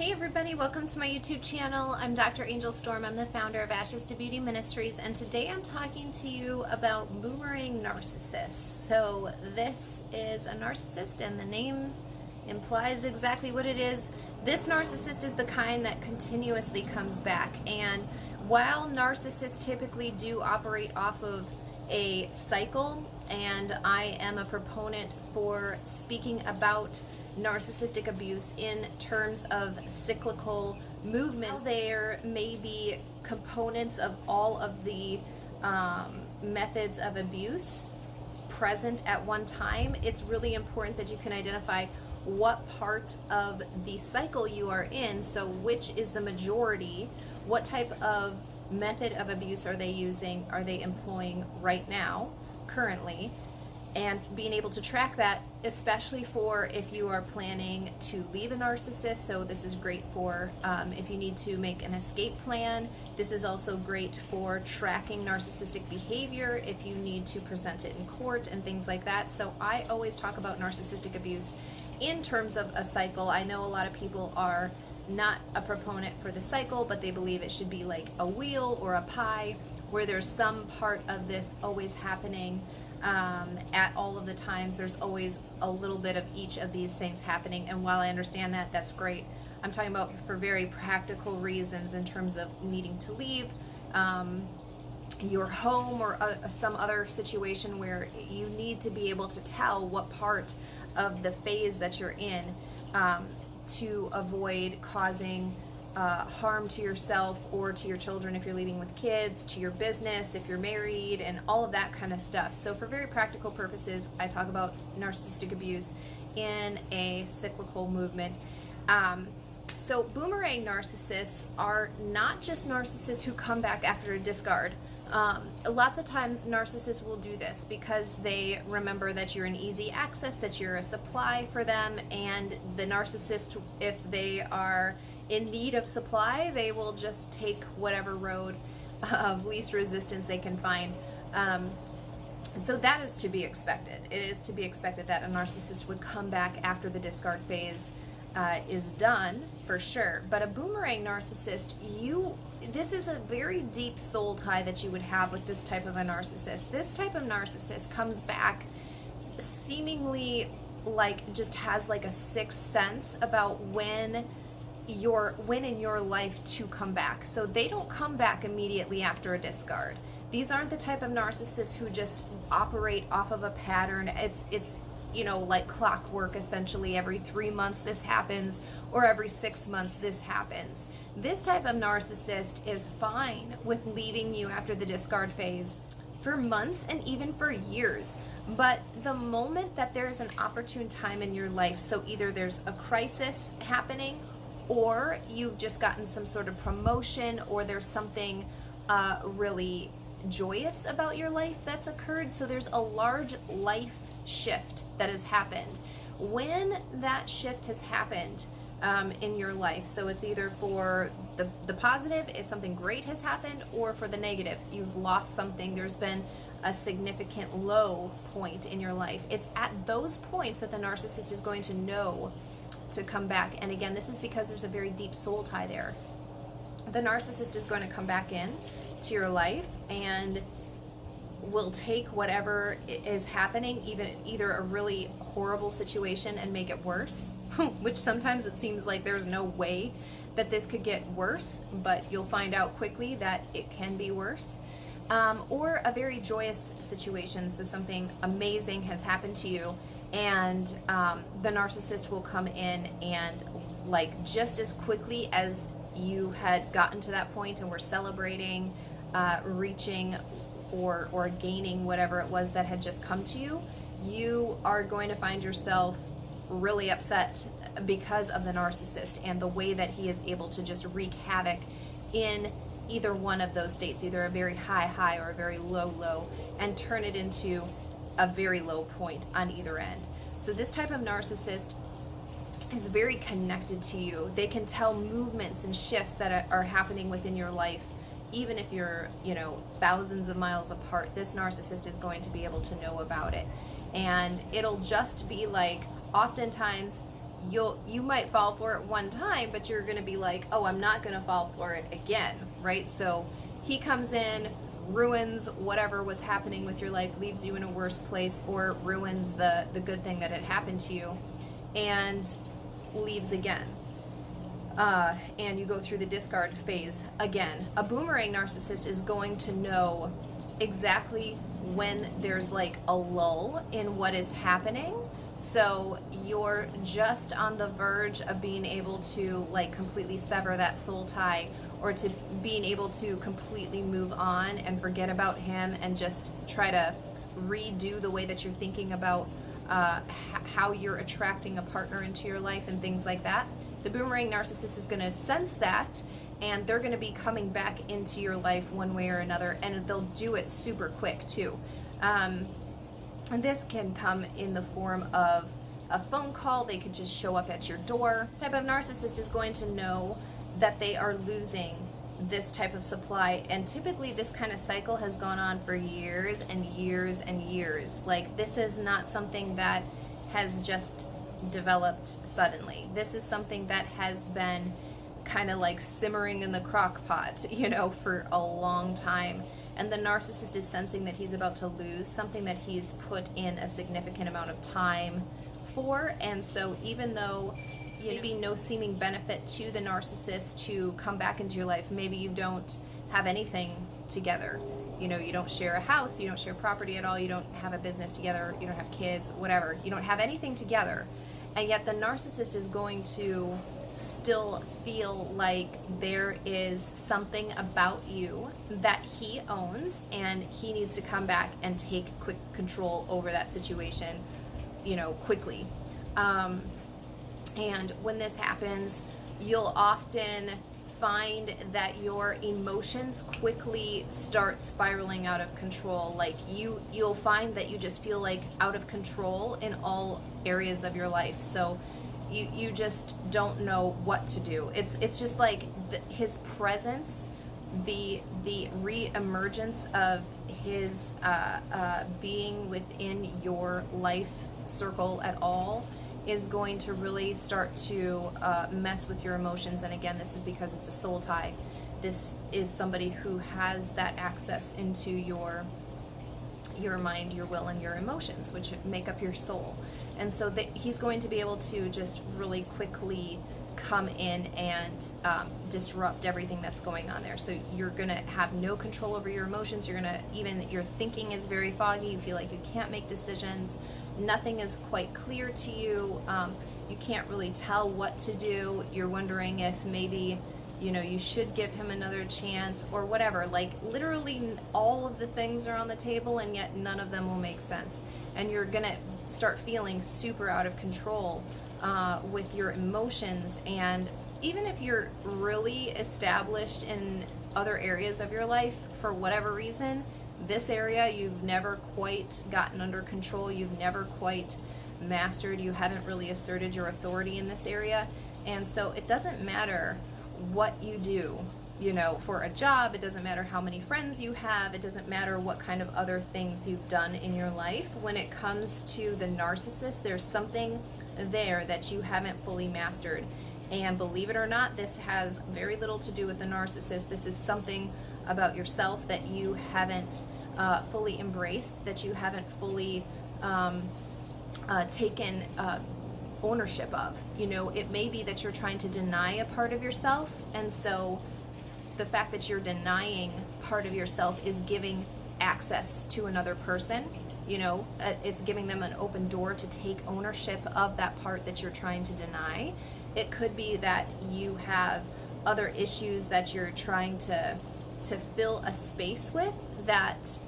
Hey everybody, welcome to my YouTube channel. I'm Dr. Angel Storm. I'm the founder of Ashes to Beauty Ministries, and today I'm talking to you about Boomerang Narcissists. So this is a narcissist, and the name implies exactly what it is. This narcissist is the kind that continuously comes back, and while narcissists typically do operate off of a cycle, and I am a proponent for speaking about narcissistic abuse in terms of cyclical movement. There may be components of all of the methods of abuse present at one time. It's really important that you can identify what part of the cycle you are in, so which is the majority, what type of method of abuse are they using, are they employing right now, currently, and being able to track that, especially for if you are planning to leave a narcissist. So this is great for if you need to make an escape plan. This is also great for tracking narcissistic behavior if you need to present it in court and things like that. So I always talk about narcissistic abuse in terms of a cycle. I know a lot of people are not a proponent for the cycle, but they believe it should be like a wheel or a pie, where there's some part of this always happening at all of the times. There's always a little bit of each of these things happening, and while I understand that, that's great. I'm talking about for very practical reasons in terms of needing to leave your home or some other situation where you need to be able to tell what part of the phase that you're in to avoid causing harm to yourself or to your children if you're leaving with kids, to your business if you're married, and all of that kind of stuff. So for very practical purposes, I talk about narcissistic abuse in a cyclical movement. So boomerang narcissists are not just narcissists who come back after a discard. Lots of times narcissists will do this because they remember that you're an easy access, that you're a supply for them, and the narcissist, if they are in need of supply, they will just take whatever road of least resistance they can find. So that is to be expected. It is to be expected that a narcissist would come back after the discard phase is done, for sure. But a boomerang narcissist, this is a very deep soul tie that you would have with this type of a narcissist. This type of narcissist comes back seemingly like just has like a sixth sense about when in your life to come back. So they don't come back immediately after a discard. These aren't the type of narcissists who just operate off of a pattern. It's you know, like clockwork, essentially. Every 3 months this happens, or every 6 months this happens. This type of narcissist is fine with leaving you after the discard phase for months and even for years. But the moment that there's an opportune time in your life, so either there's a crisis happening, or you've just gotten some sort of promotion, or there's something really joyous about your life that's occurred, so there's a large life shift that has happened. When that shift has happened in your life, so it's either for the positive, if something great has happened, or for the negative, you've lost something, there's been a significant low point in your life. It's at those points that the narcissist is going to know to come back. And again, this is because there's a very deep soul tie there. The narcissist is going to come back in to your life and will take whatever is happening, either a really horrible situation, and make it worse, which sometimes it seems like there's no way that this could get worse, but you'll find out quickly that it can be worse. Or a very joyous situation, so something amazing has happened to you, and the narcissist will come in and, like, just as quickly as you had gotten to that point and were celebrating, reaching or gaining whatever it was that had just come to you, you are going to find yourself really upset because of the narcissist and the way that he is able to just wreak havoc in either one of those states, either a very high or a very low, and turn it into a very low point on either end. So this type of narcissist is very connected to you. They can tell movements and shifts that are happening within your life. Even if you're, thousands of miles apart, this narcissist is going to be able to know about it. And it'll just be like, oftentimes you might fall for it one time, but you're going to be like, oh, I'm not going to fall for it again, right? So he comes in, ruins whatever was happening with your life, leaves you in a worse place, or ruins the good thing that had happened to you, and leaves again. And you go through the discard phase again. A boomerang narcissist is going to know exactly when there's like a lull in what is happening. So you're just on the verge of being able to like completely sever that soul tie, or to being able to completely move on and forget about him and just try to redo the way that you're thinking about how you're attracting a partner into your life and things like that. The boomerang narcissist is going to sense that, and they're going to be coming back into your life one way or another, and they'll do it super quick too. And this can come in the form of a phone call. They could just show up at your door. This type of narcissist is going to know that they are losing this type of supply, and typically this kind of cycle has gone on for years and years and years. Like, this is not something that has just developed suddenly. This is something that has been kind of like simmering in the crock pot, you know, for a long time. And the narcissist is sensing that he's about to lose something that he's put in a significant amount of time for. And so even though maybe no seeming benefit to the narcissist to come back into your life, maybe you don't have anything together, you know, you don't share a house, you don't share property at all, you don't have a business together, you don't have kids, whatever, you don't have anything together, and yet the narcissist is going to still feel like there is something about you that he owns, and he needs to come back and take quick control over that situation, you know, quickly. And when this happens, you'll often find that your emotions quickly start spiraling out of control. Like you'll find that you just feel like out of control in all areas of your life. So you just don't know what to do. It's just like his presence, the re-emergence of his being within your life circle at all is going to really start to mess with your emotions. And again, this is because it's a soul tie. This is somebody who has that access into your mind, your will, and your emotions, which make up your soul. And so he's going to be able to just really quickly come in and disrupt everything that's going on there. So you're gonna have no control over your emotions. Your thinking is very foggy. You feel like you can't make decisions. Nothing is quite clear to you. You can't really tell what to do. You're wondering if maybe, you know, you should give him another chance or whatever. Like literally all of the things are on the table, and yet none of them will make sense. And you're gonna start feeling super out of control with your emotions. And even if you're really established in other areas of your life, for whatever reason, this area you've never quite gotten under control, you've never quite mastered, you haven't really asserted your authority in this area. And so it doesn't matter what you do, you know, for a job, it doesn't matter how many friends you have, it doesn't matter what kind of other things you've done in your life. When it comes to the narcissist, there's something there that you haven't fully mastered. And believe it or not, this has very little to do with the narcissist. This is something about yourself that you haven't fully embraced, that you haven't fully taken ownership of. You know, it may be that you're trying to deny a part of yourself, and so the fact that you're denying part of yourself is giving access to another person. You know, it's giving them an open door to take ownership of that part that you're trying to deny. It could be that you have other issues that you're trying to fill a space with that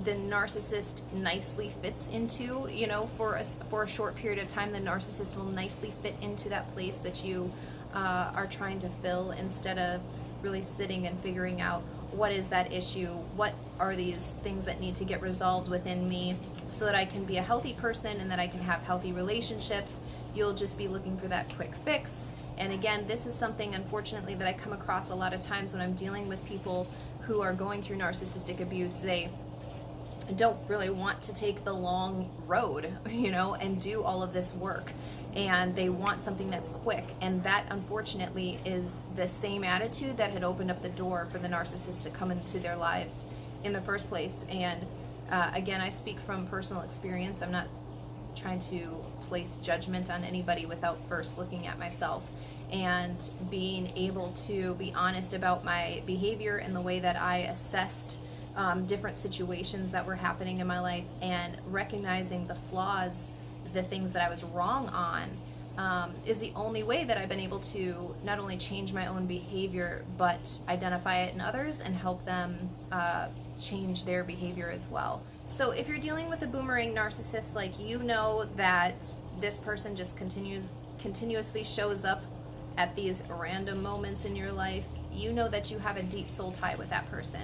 the narcissist nicely fits into. You know, for a short period of time, the narcissist will nicely fit into that place that you are trying to fill, instead of really sitting and figuring out, what is that issue? What are these things that need to get resolved within me so that I can be a healthy person and that I can have healthy relationships? You'll just be looking for that quick fix. And again, this is something, unfortunately, that I come across a lot of times when I'm dealing with people who are going through narcissistic abuse. They don't really want to take the long road, you know, and do all of this work. and they want something that's quick. And that, unfortunately, is the same attitude that had opened up the door for the narcissist to come into their lives in the first place. And again, I speak from personal experience. I'm not trying to place judgment on anybody without first looking at myself and being able to be honest about my behavior and the way that I assessed different situations that were happening in my life, and recognizing the flaws, the things that I was wrong on, is the only way that I've been able to not only change my own behavior, but identify it in others and help them change their behavior as well. So if you're dealing with a boomerang narcissist, like, you know that this person just continuously shows up at these random moments in your life, you know that you have a deep soul tie with that person.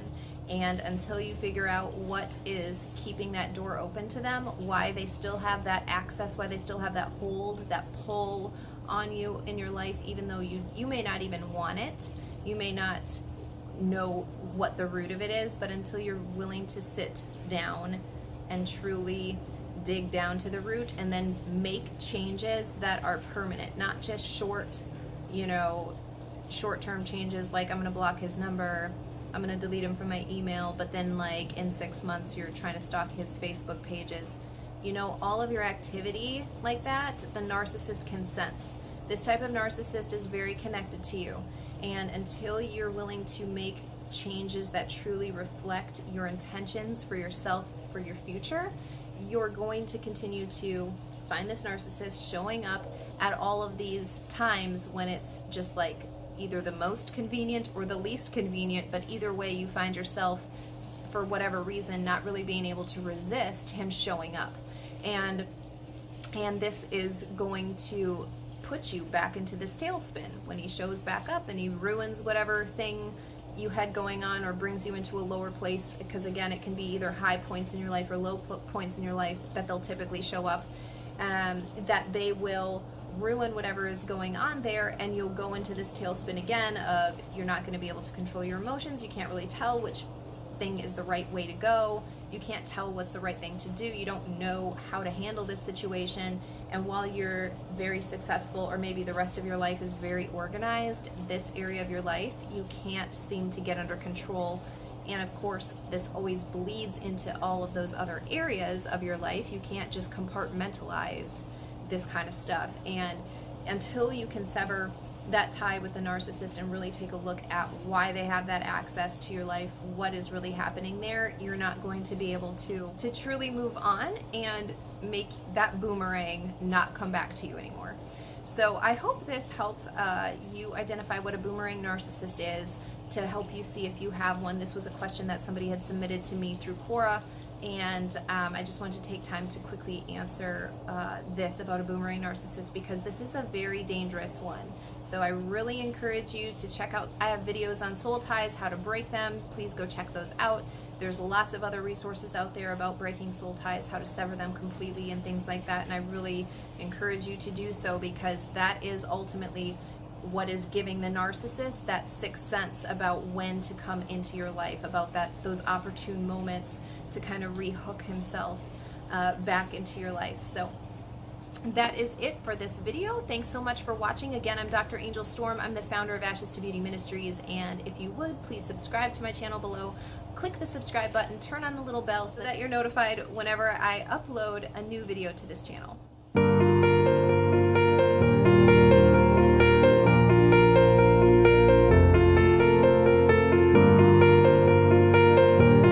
And until you figure out what is keeping that door open to them, why they still have that access, why they still have that hold, that pull on you in your life, even though you may not even want it, you may not know what the root of it is, but until you're willing to sit down and truly dig down to the root and then make changes that are permanent, not just short-term changes like, I'm going to block his number, I'm going to delete him from my email, but then like in 6 months you're trying to stalk his Facebook pages. All of your activity like that, the narcissist can sense. This type of narcissist is very connected to you, and until you're willing to make changes that truly reflect your intentions for yourself, for your future, you're going to continue to find this narcissist showing up at all of these times when it's just like either the most convenient or the least convenient, but either way you find yourself, for whatever reason, not really being able to resist him showing up. And this is going to put you back into this tailspin when he shows back up and he ruins whatever thing you had going on, or brings you into a lower place, because again, it can be either high points in your life or low points in your life that they'll typically show up, that they will ruin whatever is going on there, and you'll go into this tailspin again of you're not going to be able to control your emotions, you can't really tell which thing is the right way to go, you can't tell what's the right thing to do, you don't know how to handle this situation, and while you're very successful, or maybe the rest of your life is very organized, this area of your life you can't seem to get under control. And of course, this always bleeds into all of those other areas of your life. You can't just compartmentalize this kind of stuff. And until you can sever that tie with the narcissist and really take a look at why they have that access to your life, what is really happening there, you're not going to be able to truly move on and make that boomerang not come back to you anymore. So I hope this helps you identify what a boomerang narcissist is, to help you see if you have one. This was a question that somebody had submitted to me through Quora, and I just wanted to take time to quickly answer this about a boomerang narcissist, because this is a very dangerous one. So I really encourage you to check out, I have videos on soul ties, how to break them. Please go check those out. There's lots of other resources out there about breaking soul ties, how to sever them completely and things like that, and I really encourage you to do so, because that is ultimately what is giving the narcissist that sixth sense about when to come into your life, about those opportune moments to kind of rehook himself back into your life. So that is it for this video. Thanks so much for watching. Again, I'm Dr. Angel Storm. I'm the founder of Ashes to Beauty Ministries, and if you would, please subscribe to my channel below. Click the subscribe button, turn on the little bell so that you're notified whenever I upload a new video to this channel.